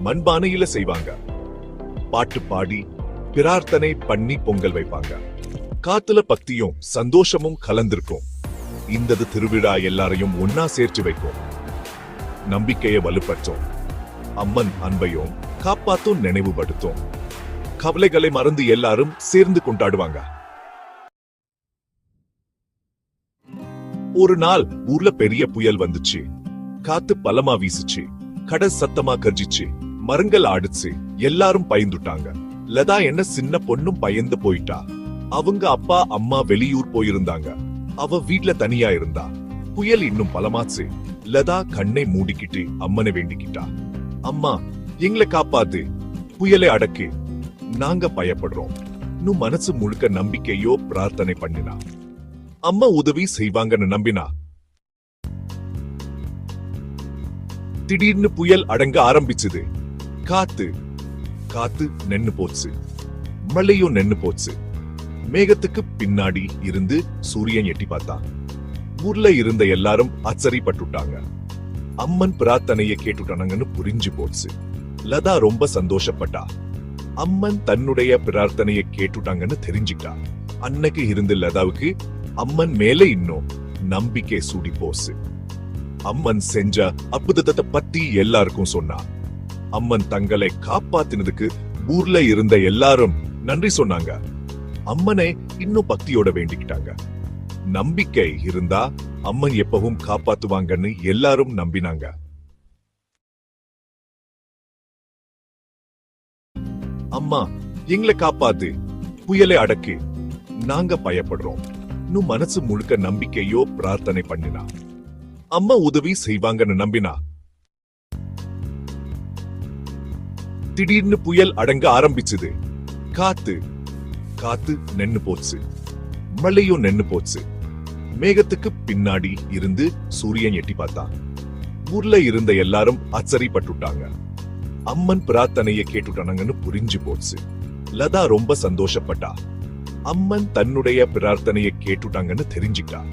மண்பானையில செய்வாங்க. பாட்டு பாடி பிரார்த்தனை பண்ணி பொங்கல் வைப்பாங்க. காத்துல பக்தியும் சந்தோஷமும் கலந்திருக்கும். இந்த திருவிழா எல்லாரையும் ஒன்னா சேர்த்து வைக்கும். நம்பிக்கையை வலுப்படுத்தும். அம்மன் அன்பையும் காப்பாத்தும் நினைவுபடுத்தும். கவலைகளை மறந்து எல்லாரும் சேர்ந்து கொண்டாடுவாங்க. ஒரு நாள் ஊர்ல பெரிய புயல் வந்துச்சு. காத்து பலமா வீசுச்சு. கடல் சத்தமா கர்ஜிச்சு. மரங்கள் ஆடுச்சு. எல்லாரும் பயந்துட்டாங்க. லதா என்ன சின்ன பொண்ணும் பயந்து போயிட்டா. அவங்க அப்பா அம்மா வெளியூர் போயிருந்தாங்க. அவ வீட்ல தனியா இருந்தா. புயல் இன்னும் பலமாச்சு. லதா கண்ணை மூடிக்கிட்டு அம்மனை வேண்டிக்கிட்டா. அம்மா, எங்களை காப்பாத்து, புயலை அடக்கு, நாங்க பயப்படுறோம். இன்னும் மனசு முழுக்க நம்பிக்கையோ பிரார்த்தனை பண்ணினா. அம்மா உதவி செய்வாங்கன்னு நம்பினா. திடீர்னு புயல் அடங்க ஆரம்பிச்சது. காத்து காத்து நின்னு போச்சு. மழையும் நின்னு போச்சு. மேகத்துக்கு பின்னாடி இருந்து சூரியன் எட்டி பார்த்தா. ஊர்ல இருந்த எல்லாரும் ஆச்சரியப்பட்டுட்டாங்க. அம்மன் பிரார்த்தனையை கேட்டுட்டாங்கன்னு புரிஞ்சு போச்சு. லதா ரொம்ப சந்தோஷப்பட்டா. அம்மன் தன்னுடைய பிரார்த்தனையை கேட்டுட்டாங்கன்னு தெரிஞ்சுட்டா. அன்னைக்கு இருந்து லதாவுக்கு அம்மன் மேல இன்னும் நம்பிக்கை சூடி போச்சு. அம்மன் செஞ்ச அற்புதத்தை பத்தி எல்லாருக்கும் சொன்னா. அம்மன் தங்களை காப்பாத்தினதுக்கு ஊர்ல இருந்த எல்லாரும் நன்றி சொன்னாங்க. அம்மனை இன்னும் பக்தியோட வேண்டிக்கிட்டாங்க. நம்பிக்கை இருந்தா அம்மன் எப்பவும் காப்பாத்துவாங்கன்னு எல்லாரும் நம்பினாங்க. அம்மா, எங்களை காப்பாத்து, புயலை அடக்கு, நாங்க பயப்படுறோம். இன்னும் மனசு முழுக்க நம்பிக்கையோ பிரார்த்தனை பண்ணினா. அம்மா உதவி செய்வாங்கன்னு நம்பினா. திடீர்னு புயல் அடங்க ஆரம்பிச்சது. காத்து காத்து நின்னு போச்சு. மழையும் நின்னு போச்சு. மேகத்துக்கு பின்னாடி இருந்து சூரியன் எட்டி பார்த்தா. ஊர்ல இருந்த எல்லாரும் ஆச்சரியப்பட்டுட்டாங்க. அம்மன் பிரார்த்தனையை கேட்டுட்டாங்கன்னு புரிஞ்சு போச்சு. லதா ரொம்ப சந்தோஷப்பட்டா. அம்மன் தன்னுடைய பிரார்த்தனையை கேட்டுட்டாங்கன்னு தெரிஞ்சுட்டா.